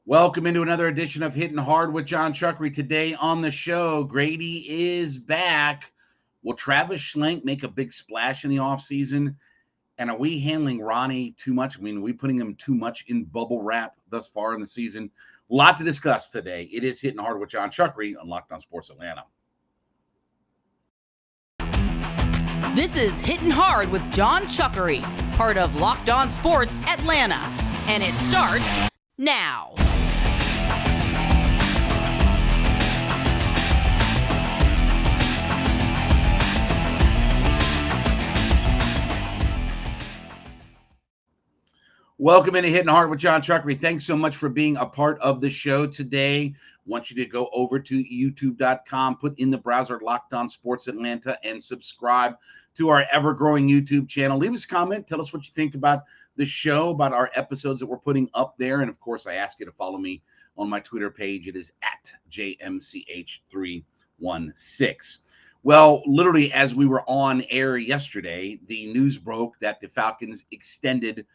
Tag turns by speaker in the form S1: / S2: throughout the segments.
S1: Welcome into another edition of Hittin Hard with Jon Chuckery. Today on the show, Grady is back. Will Travis Schlenk make a big splash in the offseason? And are we handling Ronnie too much? I mean, are we putting him too much in bubble wrap thus far in the season? A lot to discuss today. It is Hittin Hard with Jon Chuckery on Locked On Sports Atlanta.
S2: This is Hittin Hard with Jon Chuckery, part of Locked On Sports Atlanta. And it starts now.
S1: Welcome into Hittin Hard with Jon Chuckery. Thanks so much for being a part of the show today. Want you to go over to youtube.com, put in the browser Locked On Sports Atlanta, and subscribe to our ever-growing YouTube channel. Leave us a comment. Tell us what you think about the show, about our episodes that we're putting up there. And, of course, I ask you to follow me on my Twitter page. It is at JMCH316. Well, literally, as we were on air yesterday, the news broke that the Falcons extended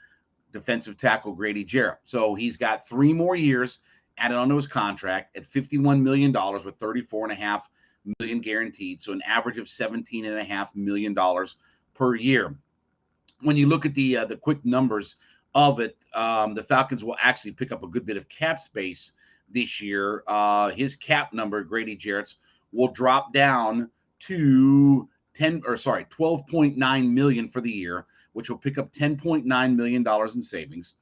S1: defensive tackle Grady Jarrett. So he's got 3 more years added onto his contract at $51 million with $34.5 million guaranteed. So an average of $17.5 million per year. When you look at the quick numbers of it, the Falcons will actually pick up a good bit of cap space this year. His cap number, Grady Jarrett's, will drop down to $12.9 million for the year, which will pick up $10.9 million in savings.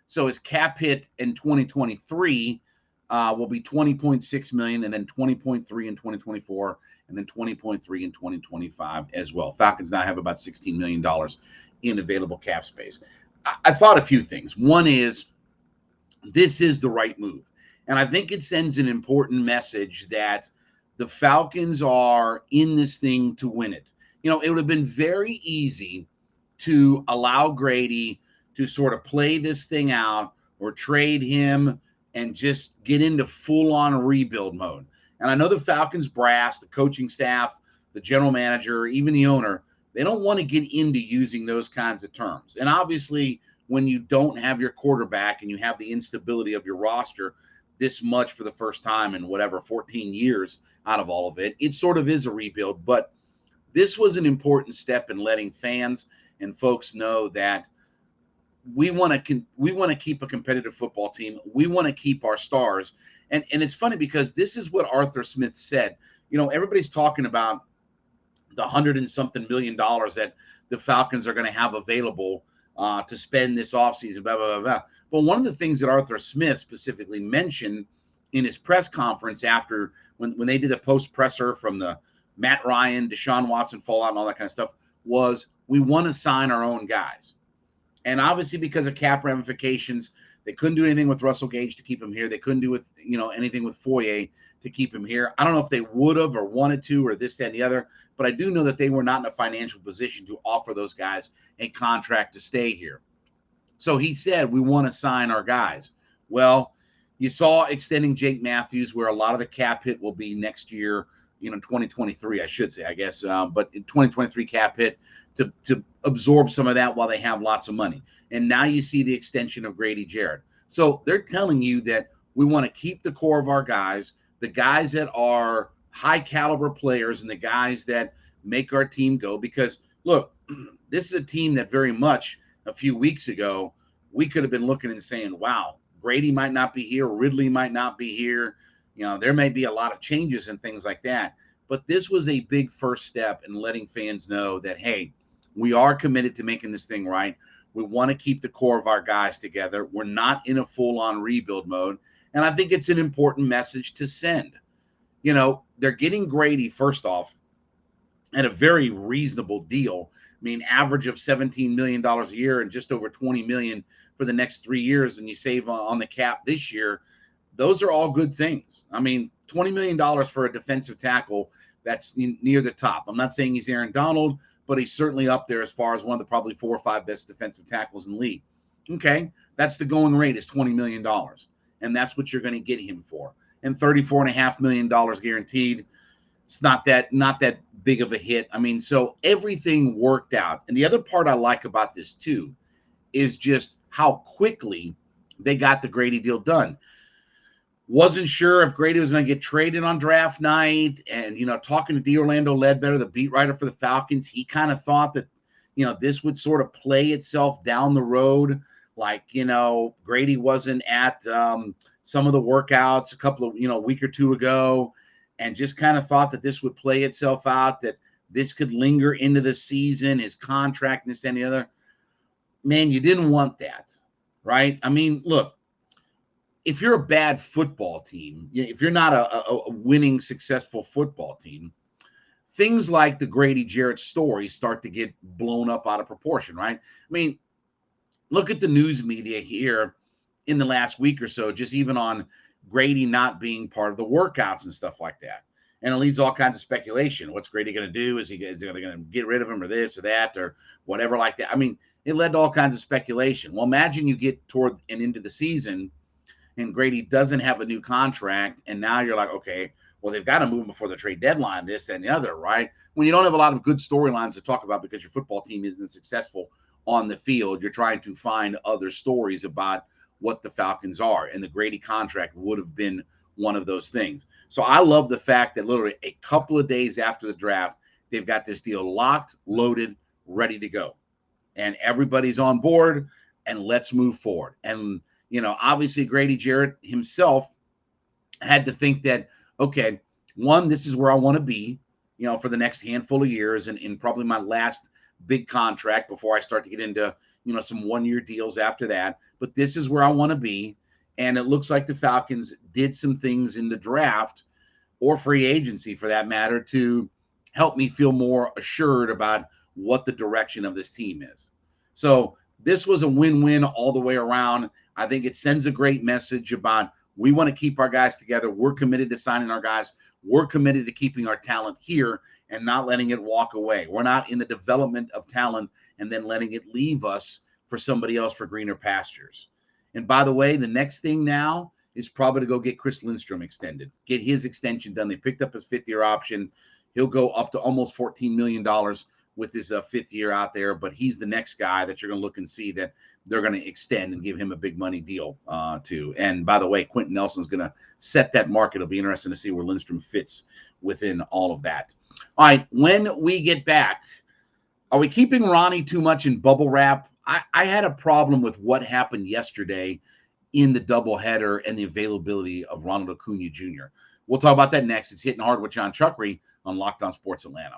S1: So his cap hit in 2023 will be $20.6 million, and then $20.3 in 2024, and then $20.3 in 2025 as well. Falcons now have about $16 million in available cap space. I thought a few things. One is, this is the right move. And I think it sends an important message that the Falcons are in this thing to win it. You know, it would have been very easy to allow Grady to sort of play this thing out or trade him and just get into full-on rebuild mode. And I know the Falcons brass, the coaching staff, the general manager, even the owner, they don't want to get into using those kinds of terms. And obviously, when you don't have your quarterback and you have the instability of your roster this much for the first time in 14 years out of all of it, it sort of is a rebuild. But this was an important step in letting fans and folks know that we want to keep a competitive football team. We want to keep our stars. And it's funny because this is what Arthur Smith said. You know, everybody's talking about the $100 and something million that the Falcons are going to have available to spend this offseason, blah, blah, blah, blah. But one of the things that Arthur Smith specifically mentioned in his press conference after when they did the post presser from the Matt Ryan, Deshaun Watson fallout and all that kind of stuff was, we want to sign our own guys. And obviously, because of cap ramifications, they couldn't do anything with Russell Gage to keep him here. They couldn't do anything with Foye to keep him here. I don't know if they would have or wanted to or this, that, and the other, but I do know that they were not in a financial position to offer those guys a contract to stay here. So he said, we want to sign our guys. Well, you saw extending Jake Matthews, where a lot of the cap hit will be next year, 2023, I should say, I guess. But in 2023 cap hit to absorb some of that while they have lots of money. And now you see the extension of Grady Jarrett. So they're telling you that we want to keep the core of our guys, the guys that are high caliber players and the guys that make our team go. Because, look, this is a team that very much a few weeks ago, we could have been looking and saying, wow, Grady might not be here. Ridley might not be here. There may be a lot of changes and things like that. But this was a big first step in letting fans know that, hey, we are committed to making this thing right. We want to keep the core of our guys together. We're not in a full-on rebuild mode. And I think it's an important message to send. They're getting Grady, first off, at a very reasonable deal. I mean, average of $17 million a year and just over $20 million for the next 3 years, and you save on the cap this year. Those are all good things. I mean, $20 million for a defensive tackle, that's near the top. I'm not saying he's Aaron Donald, but he's certainly up there as far as one of the probably 4 or 5 best defensive tackles in the league. Okay, that's the going rate is $20 million, and that's what you're going to get him for. And $34.5 million guaranteed. It's not that big of a hit. I mean, so everything worked out. And the other part I like about this too is just how quickly they got the Grady deal done. Wasn't sure if Grady was going to get traded on draft night. And, talking to D'Orlando Ledbetter, the beat writer for the Falcons, he kind of thought that, this would sort of play itself down the road. Like, Grady wasn't at some of the workouts a couple of, week or two ago, and just kind of thought that this would play itself out, that this could linger into the season, his contract, this and the other. Man, you didn't want that, right? I mean, look, if you're a bad football team, if you're not a winning, successful football team, things like the Grady Jarrett story start to get blown up out of proportion, right? I mean, look at the news media here in the last week or so, just even on Grady not being part of the workouts and stuff like that. And it leads all kinds of speculation. What's Grady going to do? Is they going to get rid of him or this or that or whatever like that? I mean, it led to all kinds of speculation. Well, imagine you get toward and into the season and Grady doesn't have a new contract, and now you're like, okay, well, they've got to move him before the trade deadline, this, that, and the other, right? When you don't have a lot of good storylines to talk about because your football team isn't successful on the field, you're trying to find other stories about what the Falcons are, and the Grady contract would have been one of those things. So I love the fact that literally a couple of days after the draft, they've got this deal locked, loaded, ready to go. And everybody's on board, and let's move forward. And obviously Grady Jarrett himself had to think that, okay, one, this is where I want to be, for the next handful of years and in probably my last big contract before I start to get into, some one-year deals after that. But this is where I want to be. And it looks like the Falcons did some things in the draft or free agency for that matter to help me feel more assured about what the direction of this team is. So this was a win-win all the way around. I think it sends a great message about we want to keep our guys together. We're committed to signing our guys. We're committed to keeping our talent here and not letting it walk away. We're not in the development of talent and then letting it leave us for somebody else for greener pastures. And by the way, the next thing now is probably to go get Chris Lindstrom extended, get his extension done. They picked up his fifth-year option. He'll go up to almost $14 million with his fifth year out there, but he's the next guy that you're going to look and see that they're going to extend and give him a big money deal to. And by the way, Quentin Nelson's going to set that market. It'll be interesting to see where Lindstrom fits within all of that. All right, when we get back, are we keeping Ronnie too much in bubble wrap? I had a problem with what happened yesterday in the doubleheader and the availability of Ronald Acuna Jr. We'll talk about that next. It's Hittin' Hard with Jon Chuckery on Locked On Sports Atlanta.